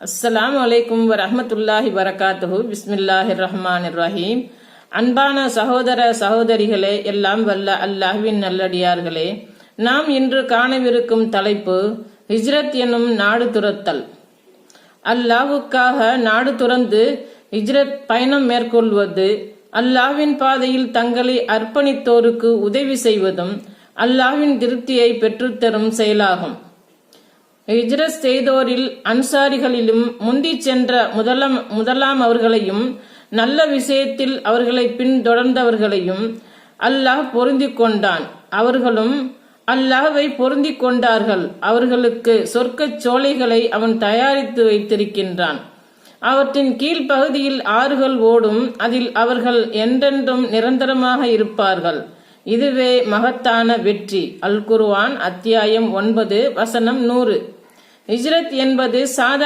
அஸ்ஸலாமு அலைக்கும் வரஹ்மத்துல்லாஹி வரகாத்துஹு. பிஸ்மில்லாஹிர் ரஹ்மானிர் ரஹீம். அன்பான சகோதர சகோதரிகளே, எல்லாம் வல்ல அல்லாஹ்வின் நல்லடியார்களே, நாம் இன்று காணவிருக்கும் தலைப்பு ஹிஜ்ரத் எனும் நாடு துறத்தல். அல்லாஹ்வுக்காக நாடு துறந்து ஹிஜ்ரத் பயணம் மேற்கொள்வது, அல்லாஹ்வின் பாதையில் தங்களை அர்ப்பணித்தோருக்கு உதவி செய்வதும் அல்லாஹ்வின் திருப்தியை பெற்றுத்தரும் செயலாகும். ஹிஜ்ரத் செய்தோரில் அன்சாரிகளிலும் முந்தி சென்ற முதலாம் அவர்களையும் நல்ல விஷயத்தில் அவர்களை பின்தொடர்ந்தவர்களையும் அல்லாஹ் பொருந்திக் கொண்டான். அவர்களும் அல்லாஹ்வை பொருந்திக் கொண்டார்கள். அவர்களுக்கு சொர்க்கச் சோலைகளை அவன் தயாரித்து வைத்திருக்கின்றான். அவற்றின் கீழ் பகுதியில் ஆறுகள் ஓடும். அதில் அவர்கள் என்றென்றும் நிரந்தரமாக இருப்பார்கள். இதுவே மகத்தான வெற்றி. அல் குர்ஆன் அத்தியாயம் 9 வசனம் 100. ஹிஜ்ரத் என்பது சாதாரண